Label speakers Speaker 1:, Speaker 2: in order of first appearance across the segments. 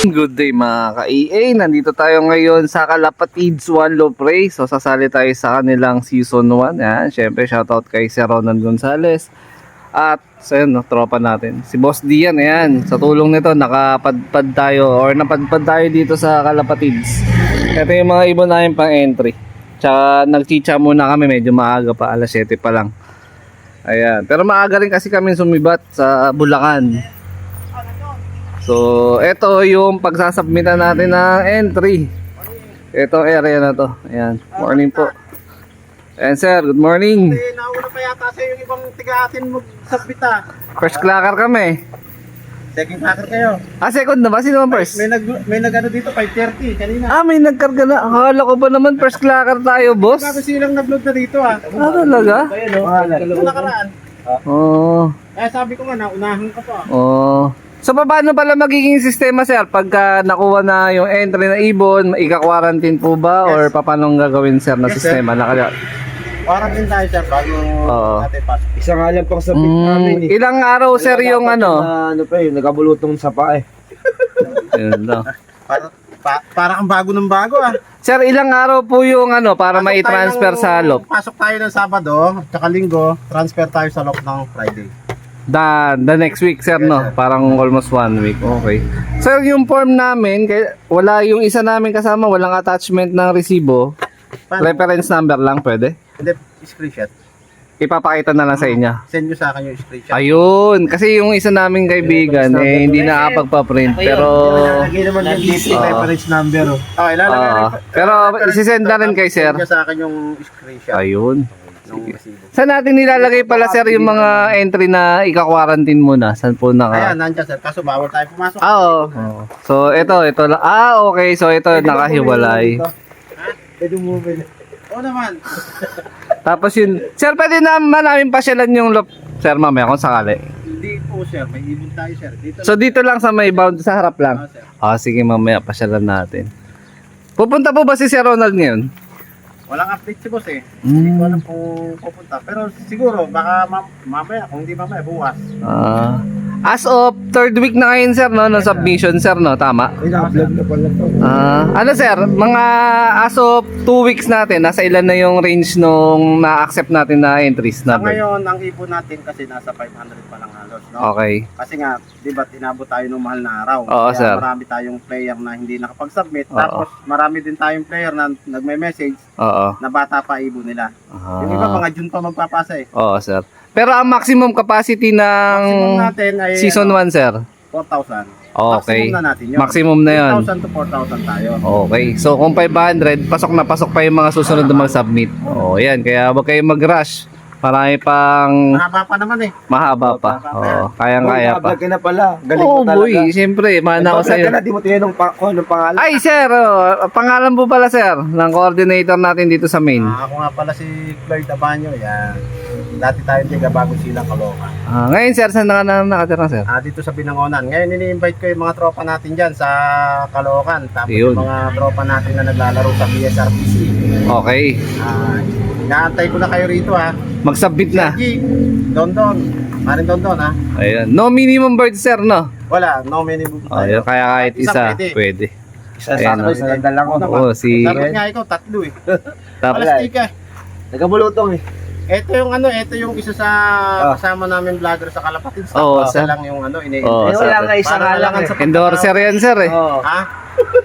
Speaker 1: Good day mga ka-EA, nandito tayo ngayon sa Kalapatids One Loaf Race. So sasali tayo sa kanilang season 1. Yan, syempre shoutout kay Sir Ronan Gonzales. At so yun, no, tropa natin si Boss Dian. Ayan, sa tulong nito nakapadpad tayo or napadpad tayo dito sa Kalapatids. Ito yung mga ibon namin pang entry. Tsaka nagchicha muna kami, medyo maaga pa, alas 7 pa lang. Ayan, pero maaga rin kasi kami sumibat sa Bulacan. So, ito yung pagsasubmitan natin ng entry. Ito area na to. Ayan, morning po. Ayan sir, good morning.
Speaker 2: Nauna pa yata sa yung ibang tiga-atin mag-submit ah.
Speaker 1: First clacker kami.
Speaker 2: Second hacker kayo.
Speaker 1: Second na ba? Sino naman first?
Speaker 2: May nag-ano dito, 5:30 kanina.
Speaker 1: May nagkarga na. Akala ko ba naman first clacker tayo, boss?
Speaker 2: Bago silang nag-load na dito ah.
Speaker 1: Talaga?
Speaker 2: Ito nakaraan.
Speaker 1: Oo.
Speaker 2: Sabi ko nga, naunahan ka pa.
Speaker 1: Oo. So, paano pala magiging sistema, sir? Pagka nakuha na yung entry na ibon, ika-quarantine po ba?
Speaker 2: Yes.
Speaker 1: Or paano gagawin, sir, na
Speaker 2: Yes,
Speaker 1: sistema?
Speaker 2: Parang din tayo sir, bago natin pasok.
Speaker 3: Isa nga lang pang sabit namin eh.
Speaker 1: Ilang araw, sir, yung ano?
Speaker 3: Ano pa yun, nagabulutong sa pa eh.
Speaker 1: Yun daw.
Speaker 2: Parang ang bago ng bago ah.
Speaker 1: Sir, ilang araw po yung ano para mai-transfer sa LOP?
Speaker 2: Pasok tayo ng Sabado, tsaka Linggo, transfer tayo sa LOP ng Friday.
Speaker 1: The next week, sir, no? Parang almost 1 week. Okay. Sir, yung form namin, wala yung isa namin kasama, walang attachment ng resibo. Reference number lang, pwede?
Speaker 2: Hindi, screenshot.
Speaker 1: Ipapakita na lang sa inyo.
Speaker 2: Send nyo sa akin yung screenshot.
Speaker 1: Ayun, kasi yung isa naming kaibigan, hindi nakapagpa-print, pero...
Speaker 2: Ilalagay naman yung dito, reference number. Okay, lalagay.
Speaker 1: Pero isisend na rin kay sir.
Speaker 2: Send nyo sa akin yung screenshot.
Speaker 1: Ayun.
Speaker 2: Ng resibo.
Speaker 1: Saan natin nilalagay pala, sir, yung mga entry na ika-quarantine muna? Saan po
Speaker 2: Ayan, nandiyan sir. Kaso bawal tayo pumasok.
Speaker 1: Oo. So, ito lang. Okay. So, ito nakahiwalay.
Speaker 2: Pwede mo pwede. Oo naman.
Speaker 1: Tapos yun, sir, pwede naman namin pasyalan yung LOP, sir, mamaya kung sakali.
Speaker 2: Hindi po sir, may ibon tayo sir. Dito
Speaker 1: So, dito lang sa may bound, sa harap lang.
Speaker 2: sir.
Speaker 1: Sige, mamaya pasyalan natin. Pupunta po ba si Sir Ronald ngayon?
Speaker 2: Walang update si boss eh. Hindi ko alam kung pupunta. Pero siguro, baka mamaya, kung hindi mamaya, bukas.
Speaker 1: As of third week na ngayon, sir, no? No submission, sir, no? Tama?
Speaker 3: Ay, na-vlog na pala to.
Speaker 1: Ano, sir? Mga as of 2 weeks natin, nasa ilan na yung range nung na-accept natin na entries
Speaker 2: Sa
Speaker 1: na?
Speaker 2: ngayon, ang ipon natin kasi nasa 500 pa lang halos, no?
Speaker 1: Okay.
Speaker 2: Kasi nga, di ba, inabot tayo ng mahal na araw.
Speaker 1: Oo,
Speaker 2: Kaya
Speaker 1: sir.
Speaker 2: marami tayong player na hindi nakapag-submit.
Speaker 1: Oo.
Speaker 2: Tapos, marami din tayong player na nagme-message
Speaker 1: Oo.
Speaker 2: na bata pa ibon nila. Yung iba, mga June pa magpapasa eh.
Speaker 1: Oo, sir. Pero ang maximum capacity ng
Speaker 2: Maximum natin ay
Speaker 1: season 1, sir?
Speaker 2: 4,000.
Speaker 1: Okay.
Speaker 2: Maximum na natin yun.
Speaker 1: Maximum na yun.
Speaker 2: 3,000 to 4,000 tayo.
Speaker 1: Okay. So, kung 500, pasok na pasok pa yung mga susunod na mag-submit. Yan. Kaya huwag kayong mag-rush. Marami pang
Speaker 2: Mahaba pa naman eh.
Speaker 1: mahaba pa. Kayang-kaya pa.
Speaker 3: Na-vlog ka na pala. Galing
Speaker 1: Oo,
Speaker 3: mo talaga.
Speaker 1: boy. Siyempre, mana ko
Speaker 3: Nag-vlog
Speaker 1: sa'yo.
Speaker 3: ka na, di mo tinanong ng pangalan.
Speaker 1: Ay, sir. Pangalan po pala, sir, ng coordinator natin dito sa main.
Speaker 2: Ako nga pala si Clyde Abanyo. Yan. Dati tayo tiga bago silang Caloocan.
Speaker 1: Ngayon, sir, saan na nakatira, sir?
Speaker 2: Dito sa Binangonan. Ngayon ini-invite ko yung mga tropa natin dyan sa Caloocan. Tapos
Speaker 1: Yun.
Speaker 2: yung mga tropa natin na naglalaro sa PSRPC.
Speaker 1: Okay.
Speaker 2: Inaantay ko na kayo rito ha.
Speaker 1: Mag-submit na.
Speaker 2: Sergi, Dondon. Marin Dondon ha.
Speaker 1: Ayun. No minimum bird, sir, no?
Speaker 2: Wala, no minimum
Speaker 1: Ayun, kaya kahit
Speaker 2: Isang
Speaker 1: isa,
Speaker 2: pwede.
Speaker 1: pwede.
Speaker 3: Isa
Speaker 1: Ayan,
Speaker 3: sakto, isa lang lang ko.
Speaker 1: Oo, si...
Speaker 2: Dapat nga ikaw, tatlo eh.
Speaker 1: Tapos,
Speaker 2: Palastika eh.
Speaker 3: Nagabulutong eh.
Speaker 2: Ito yung isa sa kasama namin vlogger sa Kalapatid.
Speaker 1: Oo,
Speaker 2: Isa
Speaker 1: sir.
Speaker 2: lang yung ini-invite.
Speaker 1: Oo,
Speaker 3: Wala nga isa
Speaker 2: Para
Speaker 3: nga lang
Speaker 2: nalangan
Speaker 3: eh.
Speaker 2: sa
Speaker 1: endorser yan, sir, eh.
Speaker 3: Oo.
Speaker 2: Ha?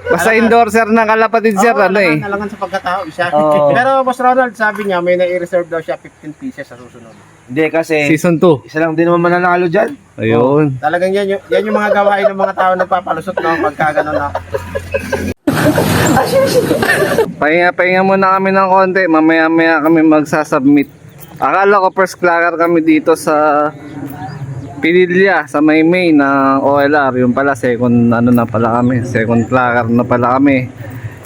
Speaker 1: Basta endorser ng Kalapatid, sir, ano eh.
Speaker 2: Nalangan sa pagkatao siya.
Speaker 3: Oo.
Speaker 2: Pero Boss Ronald, sabi niya may na-reserve daw siya 15 pieces sa susunod.
Speaker 3: Hindi kasi,
Speaker 1: Season 2.
Speaker 3: isa lang din naman mananalo dyan.
Speaker 1: Ayun.
Speaker 2: Talagang yan yung mga gawain ng mga tao nagpapalusot no pagka gano'n na.
Speaker 1: Pahinga muna kami ng konti. Mamaya-maya kami magsasubmit. Akala ko first clacker kami dito sa Pinilya, sa Maymay ng OLR. Yung pala, second na pala kami. Second clacker na pala kami.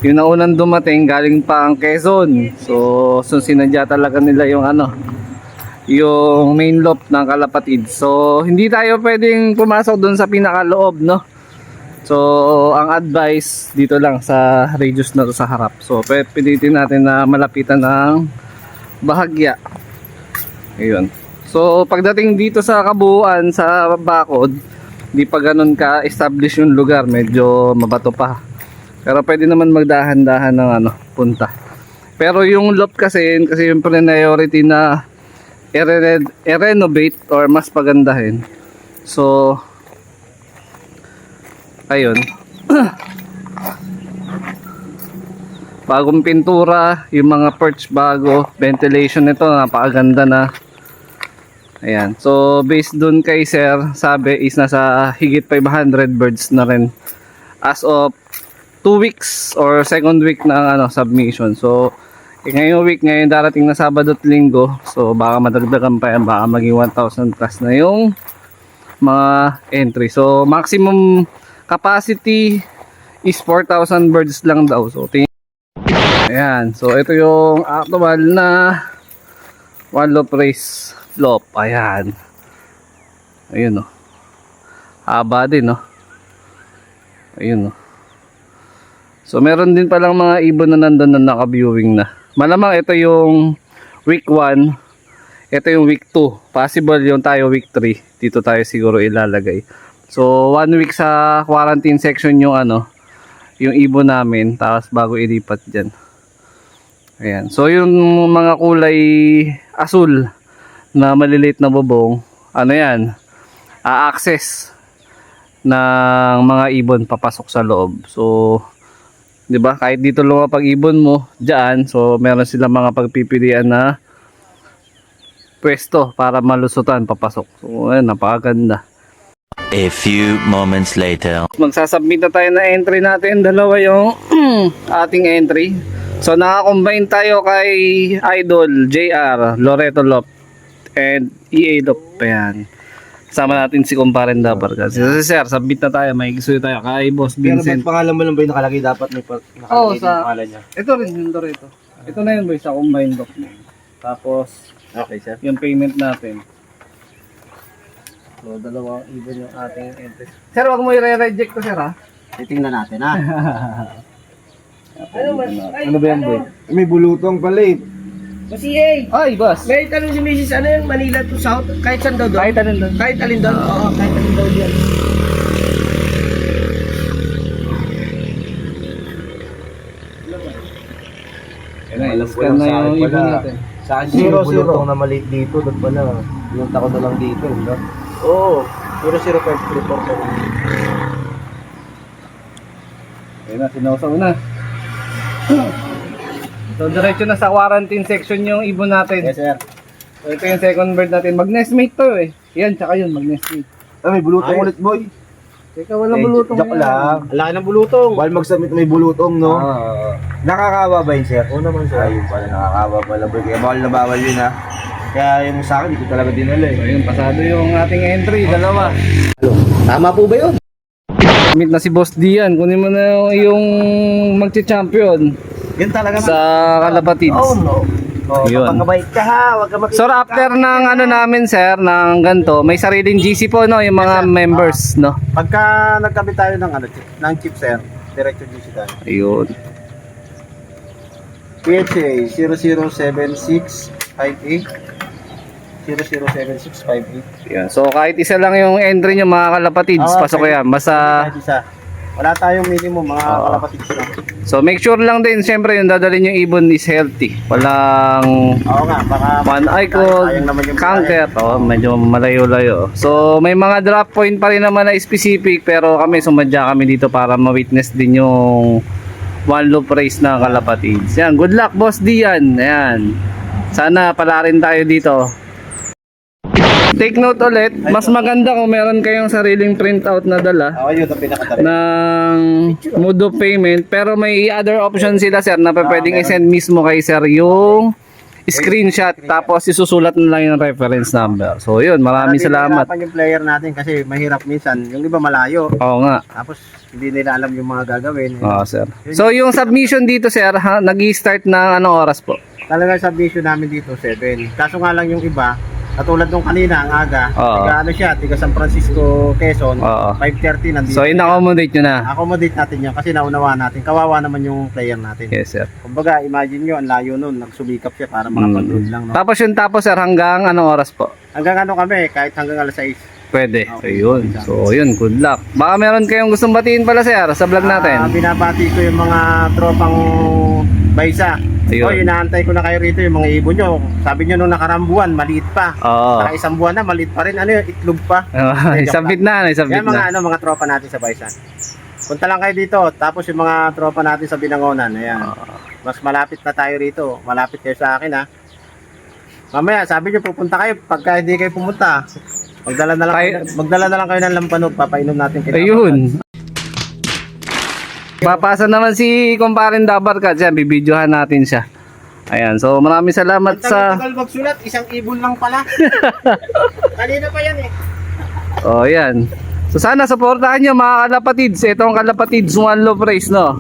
Speaker 1: Yung naunang dumating, galing pa ang Quezon. So sinadya talaga nila yung yung main loop ng Kalapatid. So hindi tayo pwedeng pumasok doon sa pinakaloob, no? So ang advice dito lang sa radius na to sa harap. So pilitin natin na malapitan ng bahagya. Ayun. So pagdating dito sa kabuuan sa bakod, Di pa ganun ka-establish yung lugar, medyo mabato pa. Pero pwede naman magdahan-dahan ng punta. Pero yung lot kasi yung priority na i-renovate or mas pagandahin. So, ayun. Bagong pintura, yung mga perch bago, ventilation nito napakaganda na. Ayan. So, based dun kay sir, sabi is nasa higit 500 birds na rin as of 2 weeks or second week ng submission. So, ngayong week, ngayon darating na Sabado at Linggo. So, baka madagdagan pa yan. Baka maging 1,000 plus na yung mga entry. So, maximum capacity is 4,000 birds lang daw. So, ayan. So, ito yung actual na one loop race loop. Ayan. Ayun, oh. Haba din, oh. Ayun, oh. So, meron din palang mga ibon na nandun na naka-viewing na. Malamang ito yung week 1. Ito yung week 2. Possible yung tayo week 3. Dito tayo siguro ilalagay. So, 1 week sa quarantine section yung yung ibon namin. Tapos bago ilipat dyan. Ayan. So, yung mga kulay asul na maliliit na bubong, yan? A-access ng mga ibon papasok sa loob. So, 'di ba? Kahit dito lumapag ibon mo diyan, so meron silang mga pagpipilian na pwesto para malusutan papasok. So, ayun, napakaganda.
Speaker 4: A few moments later.
Speaker 1: Magsasubmit na tayo na entry natin. Dalawa yung ating entry. So, naka-combine tayo kay Idol, JR, Loreto Lop, and EA Lop. Ayan. Sama natin si Kumparen Dabar. Kasi sir, submit na tayo. May gusto tayo kay Boss
Speaker 3: Pero
Speaker 1: Vincent.
Speaker 3: ba't pangalan mo lang ba yung nakalagay? Dapat may nakalagay
Speaker 1: Oo,
Speaker 3: yung
Speaker 1: sa-
Speaker 3: pangalan niya.
Speaker 1: Ito rin yung Loreto. Ito na yun boy, sa combine lock na yun. Tapos,
Speaker 2: Okay, sir.
Speaker 1: yung payment natin. So, dalawang even yung ating entry. Sir, wag mo i-reject ko, sir, ha?
Speaker 2: Titingnan natin, ha?
Speaker 1: Ano ba yan, boy?
Speaker 3: May bulutong pala eh.
Speaker 5: Kasi
Speaker 1: Ay, boss!
Speaker 5: may tanong si Mrs. ano yung Manila to South? Kahit saan daw doon?
Speaker 1: Kahit alin doon.
Speaker 5: Kahit alin doon? Oo, kahit alin daw yan.
Speaker 1: Scan na yung ibon natin.
Speaker 3: Saan
Speaker 2: Zero,
Speaker 3: yung bulutong na maliit dito? Doon pala. Pinunta ko na lang dito. No?
Speaker 2: Oo. 00534.
Speaker 1: Ayun na, sinausaw na. So, diretso na sa quarantine section yung ibon natin.
Speaker 2: Yes, sir.
Speaker 1: So, ito yung second bird natin. Mag-nestmate to eh. Yan, tsaka yun, mag-nestmate.
Speaker 3: Ah, may bulutong
Speaker 2: Ay.
Speaker 3: ulit, boy.
Speaker 1: Teka, walang bulutong
Speaker 3: Joke
Speaker 1: yan.
Speaker 3: lang.
Speaker 2: Ang laki ng bulutong.
Speaker 3: While mag-submit may bulutong, no?
Speaker 1: Ah.
Speaker 3: Nakakawa ba yun, sir? Oo naman, sir. Ayun pala, nakakawa pala, boy. Kaya bawal na bawal yun, ha? Kaya yung sa akin, hindi ko talaga dinala
Speaker 1: So,
Speaker 3: eh.
Speaker 1: yun, pasado yung ating entry. Dalawa.
Speaker 2: Tama po ba yun?
Speaker 1: Meet na si Boss Dian. Kunin mo na yung magche-champion
Speaker 2: Yun talaga.
Speaker 1: sa Kalapatids.
Speaker 2: Oh, no. Oh,
Speaker 1: Yun.
Speaker 2: Pagkabait ka, ha? Huwag ka makikita.
Speaker 1: So after ng namin sir, ng ganto, may sariling GC po no, yung mga members no.
Speaker 2: Pagka nagkabit tayo ng ng chip, sir, diretso GC tayo.
Speaker 1: Ayun.
Speaker 2: PHA 007658 007658.
Speaker 1: Yan. So kahit isa lang yung entry nyo mga Kalapatids,
Speaker 2: Ah,
Speaker 1: pasok
Speaker 2: okay.
Speaker 1: yan. Basta
Speaker 2: Kahit isa. Wala tayong minimum, mga
Speaker 1: Oo.
Speaker 2: kalapatid ko lang.
Speaker 1: so make sure lang din syempre yung dadalhin yung ibon is healthy. Walang
Speaker 2: Oo nga, baka
Speaker 1: one eye cold,
Speaker 2: sayang naman yung
Speaker 1: cancer, medyo malayo-layo. So may mga drop point pa rin naman na specific pero kami sumadya kami dito para ma-witness din yung one loop race na Kalapatids. Yan, good luck Boss Dian. Ayan. Sana pala rin tayo dito. Take note ulit, mas maganda kung meron kayong sariling printout na dala
Speaker 2: Oo, yun ang pinakatari.
Speaker 1: ng mode of payment, pero may other option sila sir na pwedeng
Speaker 2: meron.
Speaker 1: i-send mismo kay sir yung screenshot tapos isusulat na lang yung reference number. So yun, maraming salamat.
Speaker 2: Nahihirapan yung player natin kasi mahirap minsan. Yung iba malayo.
Speaker 1: Oo nga.
Speaker 2: Tapos hindi nila alam yung mga gagawin.
Speaker 1: Oo sir. So yung submission dito sir, nag-i-start ng anong oras po?
Speaker 2: Talaga sa vision namin dito, 7. Kaso nga lang yung iba, katulad nung kanina, ang aga,
Speaker 1: Oo.
Speaker 2: tiga ano siya, tiga San Francisco, Quezon,
Speaker 1: Oo.
Speaker 2: 5:30 nandito.
Speaker 1: So in-accommodate nyo na.
Speaker 2: Accommodate natin yan kasi naunawa natin. Kawawa naman yung player natin.
Speaker 1: Yes sir.
Speaker 2: Kumbaga, imagine nyo, ang layo nun, nagsumikap siya para makapag-load lang. No?
Speaker 1: Tapos yun tapos sir, hanggang anong oras po?
Speaker 2: Hanggang ano kami, kahit hanggang alas 6.
Speaker 1: Pwede. Ayun. So, yun. Good luck. Baka meron kayong gustong batiin pala, sir, sa vlog natin.
Speaker 2: Binabati ko yung mga tropang baysa.
Speaker 1: Ayun.
Speaker 2: O, inaantay ko na kayo rito yung mga ibon nyo. Sabi nyo nung nakarambuan, maliit pa.
Speaker 1: Oo.
Speaker 2: Saka isang buwan na, maliit pa rin. Ano yun, itlog pa.
Speaker 1: Isabit na. Isabit
Speaker 2: Yan mga,
Speaker 1: na.
Speaker 2: mga tropa natin sa Baysan. Punta lang kayo dito. Tapos yung mga tropa natin sa Binangonan. Ayan. Mas malapit na tayo rito. Malapit kayo sa akin ha. Mamaya, sabi nyo pupunta kayo. Pagka hindi kayo pumunta, magdala na lang kayo ng lampanog. Papainom natin kayo.
Speaker 1: Ayun. Papasa naman si Kumparin Dabarkat. Yan, bibidyohan natin siya. Ayan, so maraming salamat sa...
Speaker 2: Tagal magsulat, isang ibon lang pala. Kanina pa yan eh.
Speaker 1: Oh, yan. So sana supportahan nyo mga kalapatids. Itong kalapatids, one love race, no?